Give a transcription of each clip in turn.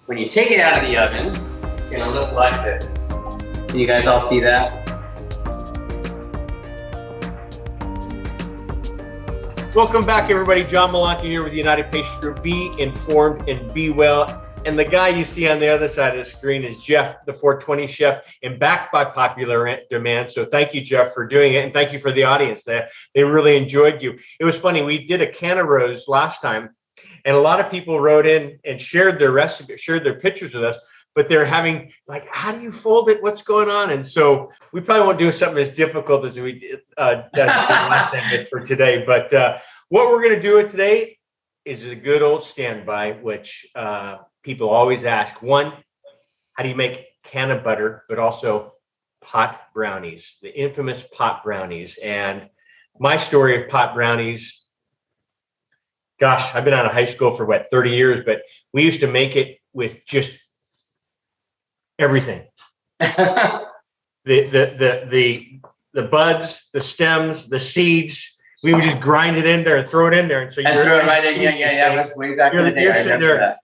When you take it out of the oven, it's gonna look like this. Can you guys all see that? Welcome back, everybody. John Malanka here with the United Patient Group. Be informed and be well. And the guy you see on the other side of the screen is Jeff, the 420 chef, and backed by popular demand. So thank you, Jeff, for doing it. And thank you for the audience. They really enjoyed you. It was funny. We did a Canna Rose last time, and a lot of people wrote in and shared their recipe, shared their pictures with us, but they're having like, how do you fold it? What's going on? And so we probably won't do something as difficult as we did last time for today. But what we're going to do today is a good old standby, which people always ask. One, how do you make Cannabutter, but also pot brownies, the infamous pot brownies? And my story of pot brownies, gosh, I've been out of high school for 30 years, but we used to make it with just everything. the buds, the stems, the seeds. We would just grind it in there and throw it in there. And so and throw it right in. Yeah. That was way back in the day. You're sitting there.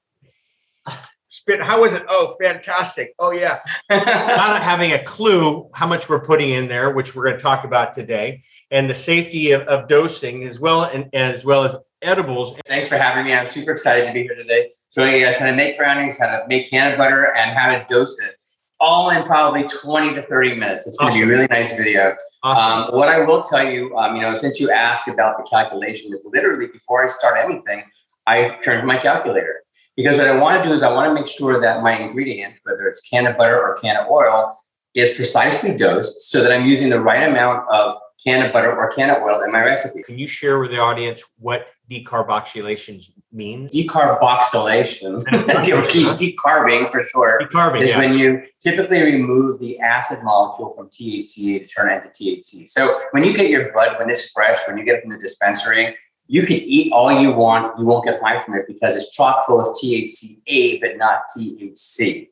Spit. How was it? Oh, fantastic. Oh, yeah. Not having a clue how much we're putting in there, which we're going to talk about today, and the safety of dosing as well, and as well as edibles. Thanks for having me. I'm super excited to be here today. Showing you guys how to make brownies, how to make Cannabutter, and how to dose it, all in probably 20 to 30 minutes. It's going to be a really nice video. Awesome. What I will tell you, since you asked about the calculation, is literally before I start anything, I turn to my calculator. Because what I want to do is I want to make sure that my ingredient, whether it's Cannabutter or canna oil, is precisely dosed so that I'm using the right amount of Cannabutter or canna oil in my recipe. Can you share with the audience what decarboxylation means? Decarboxylation, decarbing for short, is when you typically remove the acid molecule from THC to turn it into THC. So when you get your bud, when it's fresh, when you get it from the dispensary, you can eat all you want. You won't get high from it because it's chock full of THCA, but not THC.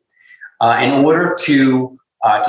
In order to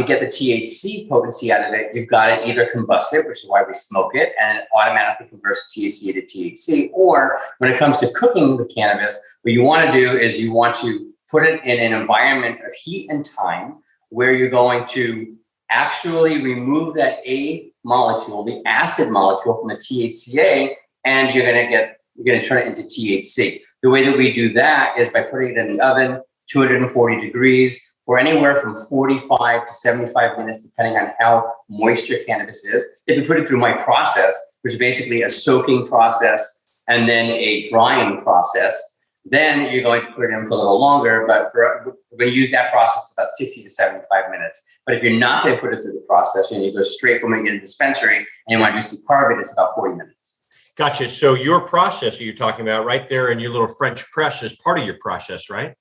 get the THC potency out of it, you've got to either combust it, which is why we smoke it, and it automatically converts THC to THC. Or when it comes to cooking the cannabis, what you want to do is you want to put it in an environment of heat and time where you're going to actually remove that A molecule, the acid molecule from the THCA, and you're going to turn it into THC. The way that we do that is by putting it in the oven, 240 degrees, for anywhere from 45 to 75 minutes, depending on how moist your cannabis is. If you put it through my process, which is basically a soaking process and then a drying process, then you're going to put it in for a little longer, but we're going to use that process about 60 to 75 minutes. But if you're not going to put it through the process and you go straight from it in the dispensary and you want to just decarb it, it's about 40 minutes. Gotcha. So your process that you're talking about right there in your little French press is part of your process, right?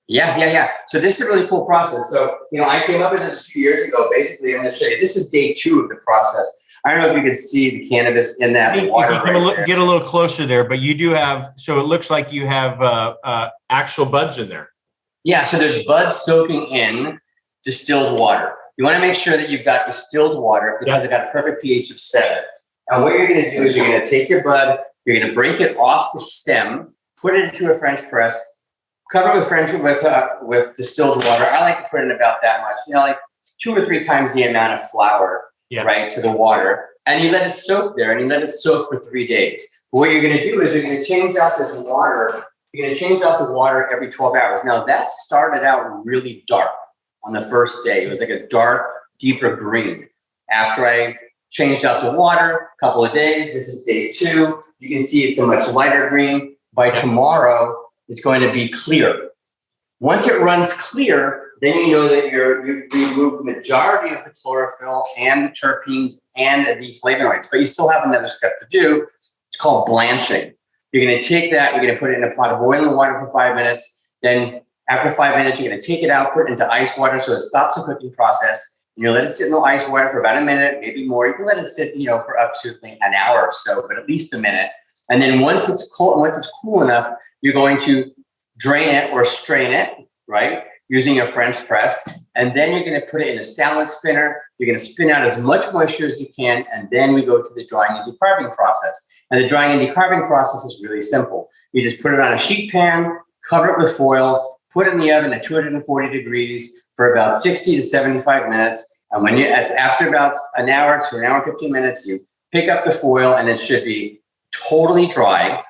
Yeah. So this is a really cool process. So, I came up with this a few years ago. Basically, I'm going to show you. This is day 2 of the process. I don't know if you can see the cannabis in that water. Get a little closer there, but you do have, so it looks like you have actual buds in there. Yeah, so there's buds soaking in distilled water. You want to make sure that you've got distilled water because it got a perfect pH of 7. And what you're going to do is you're going to take your bud, you're going to break it off the stem, put it into a French press, cover it with distilled water. I like to put in about that much, like 2 or 3 times the amount of flour, right, to the water. And you let it soak there, and you let it soak for 3 days. But what you're going to do is you're going to change out this water. You're going to change out the water every 12 hours. Now, that started out really dark on the first day. It was like a dark, deeper green. After I changed out the water, a couple of days, this is day 2. You can see it's a much lighter green. By tomorrow, it's going to be clear. Once it runs clear, then you know that you've removed the majority of the chlorophyll and the terpenes and the flavonoids, but you still have another step to do. It's called blanching. You're going to take that, you're going to put it in a pot of boiling water for 5 minutes. Then after 5 minutes, you're going to take it out, put it into ice water so it stops the cooking process. And you let it sit in the ice water for about a minute, maybe more. You can let it sit, for up to an hour or so, but at least a minute. And then once it's cool enough, you're going to drain it or strain it, right, using a French press. And then you're going to put it in a salad spinner. You're going to spin out as much moisture as you can. And then we go to the drying and decarbing process. And the drying and decarbing process is really simple. You just put it on a sheet pan, cover it with foil, put it in the oven at 240 degrees for about 60 to 75 minutes. And when after about an hour to an hour and 15 minutes, you pick up the foil and it should be totally dry.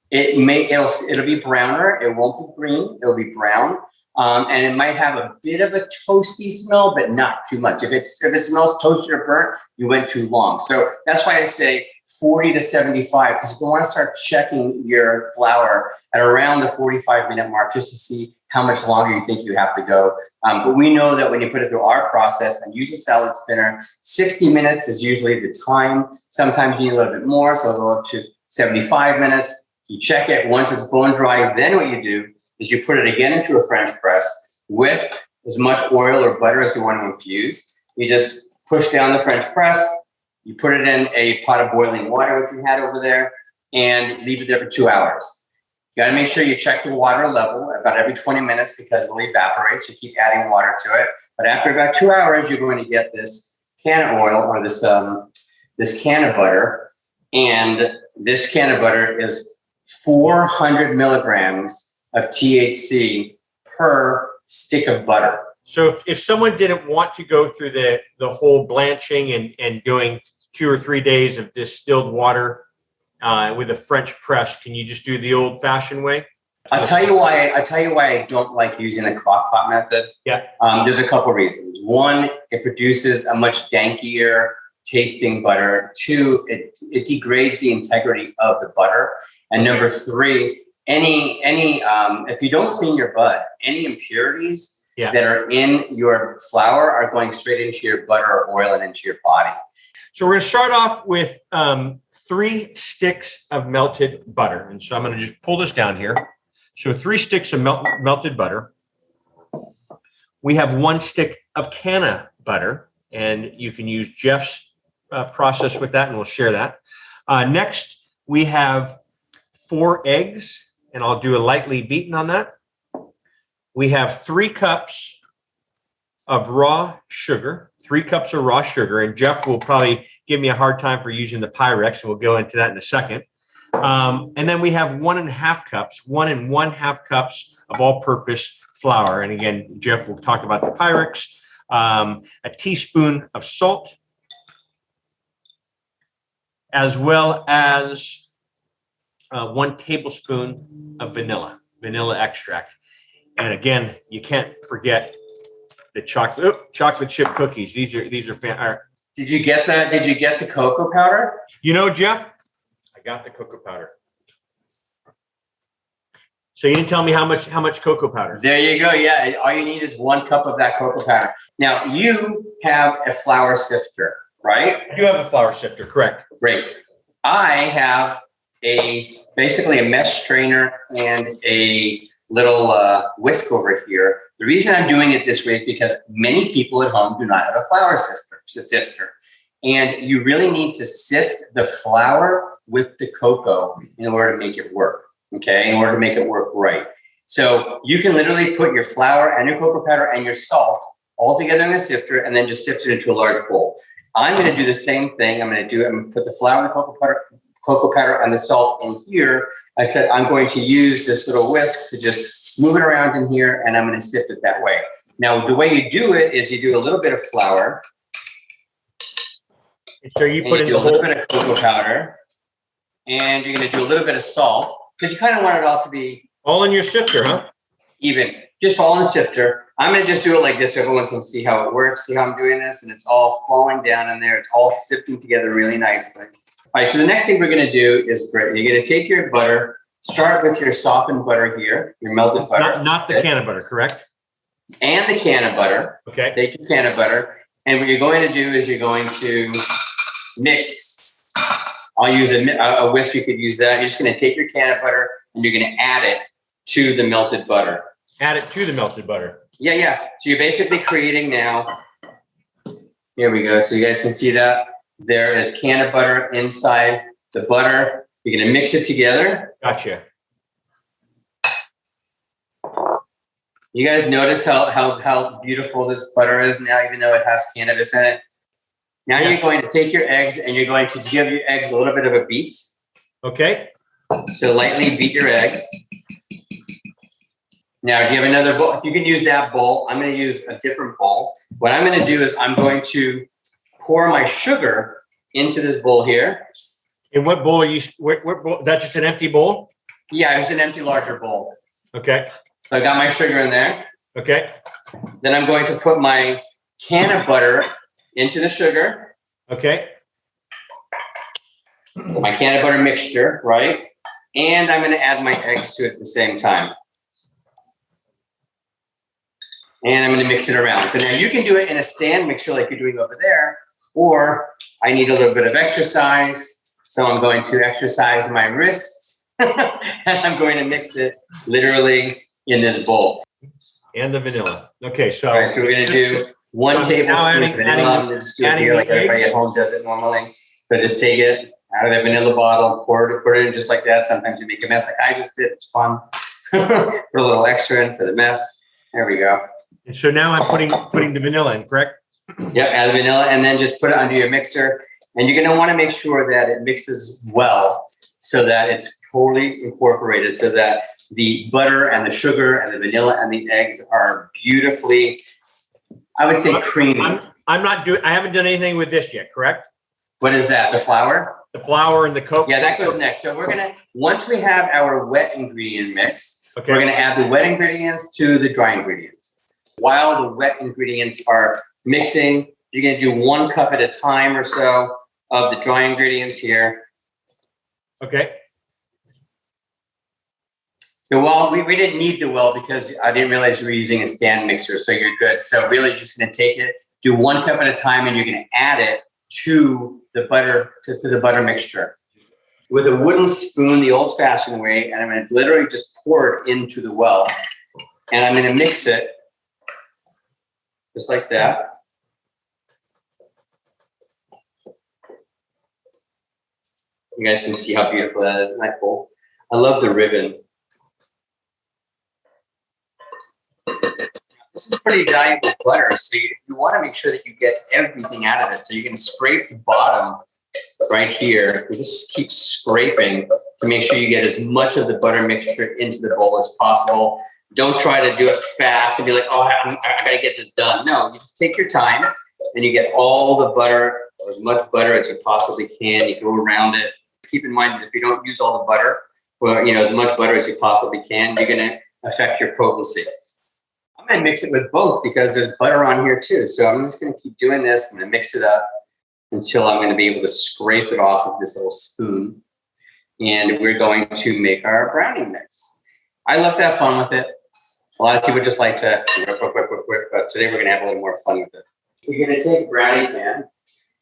It'll be browner. It won't be green. It'll be brown. And it might have a bit of a toasty smell, but not too much. If it smells toasty or burnt, you went too long. So that's why I say 40 to 75, because you want to start checking your flour at around the 45-minute mark just to see how much longer you think you have to go. But we know that when you put it through our process and use a salad spinner, 60 minutes is usually the time. Sometimes you need a little bit more, so it'll go up to 75 minutes. You check it. Once it's bone dry, then what you do is you put it again into a French press with as much oil or butter as you want to infuse. You just push down the French press. You put it in a pot of boiling water, which we had over there, and leave it there for 2 hours. You got to make sure you check the water level about every 20 minutes because it'll evaporate. So you keep adding water to it. But after about 2 hours, you're going to get this canna oil or this Cannabutter. And this Cannabutter is 400 milligrams of THC per stick of butter. So if someone didn't want to go through the whole blanching and doing 2 or 3 days of distilled water with a French press, can you just do the old-fashioned way? I'll tell you why I don't like using the crock pot method. Yeah. There's a couple reasons. One, it produces a much dankier tasting butter. Two, it degrades the integrity of the butter. And number three, if you don't clean your bud, any impurities that are in your flour are going straight into your butter or oil and into your body. So we're going to start off with 3 sticks of melted butter. And so I'm going to just pull this down here. So 3 sticks of melted butter. We have 1 stick of Cannabutter, and you can use Jeff's process with that, and we'll share that. Next, we have 4 eggs, and I'll do a lightly beaten on that. We have 3 cups of raw sugar, 3 cups of raw sugar, and Jeff will probably give me a hard time for using the Pyrex, and we'll go into that in a second. And then we have 1 1/2 cups of all-purpose flour. And again, Jeff will talk about the Pyrex, a teaspoon of salt, as well as 1 tablespoon of vanilla extract. And again, you can't forget the chocolate chip cookies. These are Did you get that? Did you get the cocoa powder? You know, Jeff, I got the cocoa powder. So you didn't tell me how much cocoa powder. There you go. Yeah, all you need is 1 cup of that cocoa powder. Now you have a flour sifter, right? I do have a flour sifter, correct? Great. I have basically a mesh strainer and a little whisk over here. The reason I'm doing it this way is because many people at home do not have a flour sifter. And you really need to sift the flour with the cocoa in order to make it work, okay? In order to make it work right. So you can literally put your flour and your cocoa powder and your salt all together in the sifter and then just sift it into a large bowl. I'm going to do the same thing. I'm going to put the flour and the cocoa powder and the salt in here. Like I said, I'm going to use this little whisk to just move it around in here, and I'm going to sift it that way. Now, the way you do it is you do a little bit of flour. So you put in a little bit of cocoa powder, and you're going to do a little bit of salt because you kind of want it all to be all in your sifter, huh? Even. Just all in the sifter. I'm going to just do it like this so everyone can see how it works. See how I'm doing this, and it's all falling down in there. It's all sifting together really nicely. All right, so the next thing we're going to do is you're going to take your butter, start with your softened butter here, your melted butter. Not the Cannabutter, correct? And the Cannabutter. Okay. Take your Cannabutter, and what you're going to do is you're going to mix. I'll use a whisk. You could use that. You're just going to take your Cannabutter and you're going to add it to the melted butter. Add it to the melted butter. Yeah. So you're basically creating now. Here we go. So you guys can see that. There is Cannabutter inside the butter. You're going to mix it together. Gotcha. You guys notice how beautiful this butter is now, even though it has cannabis in it? Now You're going to take your eggs and you're going to give your eggs a little bit of a beat. Okay. So lightly beat your eggs. Now, if you have another bowl, you can use that bowl. I'm going to use a different bowl. What I'm going to do is I'm going to pour my sugar into this bowl here. In what bowl are you? What bowl? That's just an empty bowl? Yeah, it's an empty larger bowl. Okay. So I got my sugar in there. Okay. Then I'm going to put my Cannabutter into the sugar. Okay. My Cannabutter mixture, right? And I'm going to add my eggs to it at the same time. And I'm going to mix it around. So now you can do it in a stand mixture like you're doing over there, or I need a little bit of exercise. So I'm going to exercise my wrists and I'm going to mix it literally in this bowl. And the vanilla. Okay, so. All right, so we're going to do 1 tablespoon of vanilla. I'm going to just do it here like everybody at home does it normally. So just take it out of the vanilla bottle, pour it in just like that. Sometimes you make a mess like I just did. It's fun. Put a little extra in for the mess. There we go. And so now I'm putting the vanilla in, correct? Yep, add the vanilla and then just put it under your mixer. And you're going to want to make sure that it mixes well so that it's totally incorporated, so that the butter and the sugar and the vanilla and the eggs are beautifully, I would say, creamy. I haven't done anything with this yet, correct? What is that? The flour? The flour and the Coke? Yeah, that goes next. So we're going to, once we have our wet ingredient mix, Okay. we're going to add the wet ingredients to the dry ingredients. While the wet ingredients are mixing, you're going to do 1 cup at a time or so of the dry ingredients here. Okay. The well, we didn't need the well because I didn't realize you were using a stand mixer, so you're good. So really just going to take it, do 1 cup at a time, and you're going to add it to the butter, to the butter mixture. With a wooden spoon, the old-fashioned way, and I'm going to literally just pour it into the well. And I'm going to mix it just like that. You guys can see how beautiful that is. Isn't that cool? I love the ribbon. This is pretty valuable butter, so you want to make sure that you get everything out of it. So you're going to scrape the bottom right here. You just keep scraping to make sure you get as much of the butter mixture into the bowl as possible. Don't try to do it fast and be like, oh, I got to get this done. No, you just take your time and you get all the butter, or as much butter as you possibly can. You go around it. Keep in mind that if you don't use all the butter, well, as much butter as you possibly can, you're going to affect your potency. I'm going to mix it with both because there's butter on here too. So I'm just going to keep doing this. I'm going to mix it up until I'm going to be able to scrape it off of this little spoon. And we're going to make our brownie mix. I love to have fun with it. A lot of people just like to quick, but today we're going to have a little more fun with it. You're going to take a brownie pan.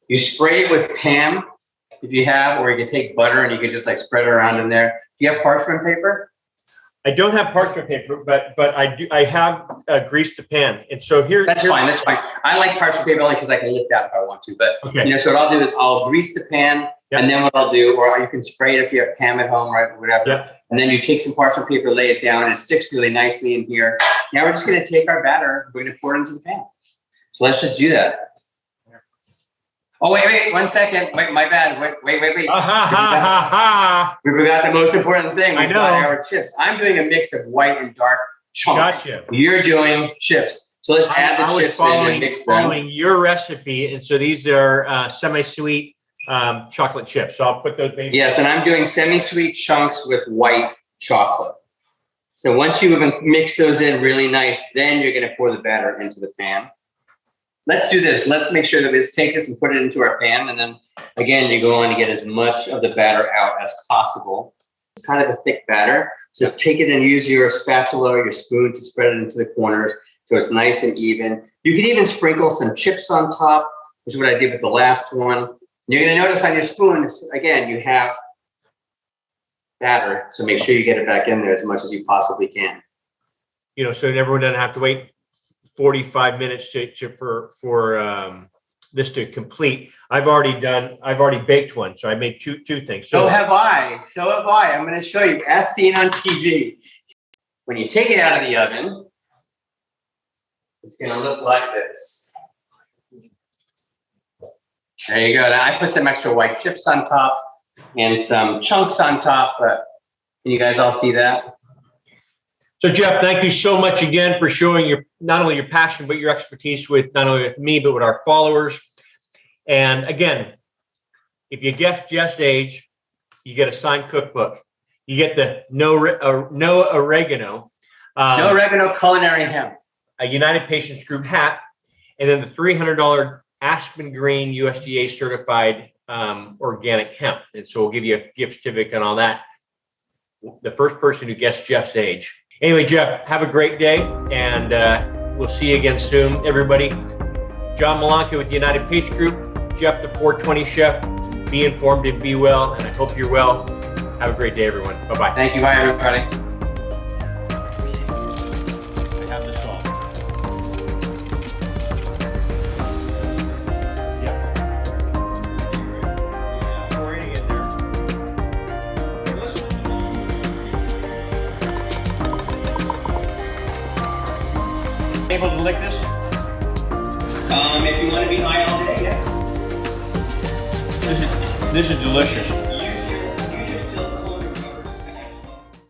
You spray it with Pam if you have, or you can take butter and you can just like spread it around in there. Do you have parchment paper? I don't have parchment paper, but I do. I have greased the pan, and so here. That's fine. That's fine. I like parchment paper only because I can lift out if I want to. But okay. So what I'll do is I'll grease the pan, yep. And then what I'll do, or you can spray it if you have Pam at home, right? Whatever. Yep. And then you take some parchment paper, lay it down, and it sticks really nicely in here. Now we're just going to take our batter. We're going to pour it into the pan. So let's just do that. Oh, wait, 1 second. Wait, my bad. Wait. We forgot the most important thing. I know. Our chips. I'm doing a mix of white and dark chunks. Gotcha. You're doing chips. So let's add the chips in and mix them. Following your recipe, and so these are semi-sweet chocolate chips. So I'll put those babies. Yes, and I'm doing semi-sweet chunks with white chocolate. So once you mix those in really nice, then you're going to pour the batter into the pan. Let's do this. Let's make sure that we just take this and put it into our pan. And then again, you go on to get as much of the batter out as possible. It's kind of a thick batter. Just take it and use your spatula or your spoon to spread it into the corners so it's nice and even. You can even sprinkle some chips on top, which is what I did with the last one. You're going to notice on your spoon, again, you have batter. So make sure you get it back in there as much as you possibly can. So everyone doesn't have to wait 45 minutes for this to complete. I've already baked one, so I made two things. So have I. I'm going to show you, as seen on TV. When you take it out of the oven, it's going to look like this. There you go. Now I put some extra white chips on top and some chunks on top. But can you guys all see that? So Jeff, thank you so much again for showing your not only your passion, but your expertise with not only with me, but with our followers. And again, if you guess Jeff's age, you get a signed cookbook. You get the no oregano. No oregano culinary hemp. A United Patients Group hat, and then the $300 Aspen Green USDA certified organic hemp. And so we'll give you a gift certificate and all that. The first person who guessed Jeff's age. Anyway, Jeff, have a great day, and we'll see you again soon, everybody. John Malanka with the United Patients Group, Jeff the 420 Chef. Be informed and be well, and I hope you're well. Have a great day, everyone. Bye-bye. Thank you. Bye, everybody. I have this all. Yeah. Pouring it there. Listen. Able to lick this? If you want to be high all day, yeah. This is delicious.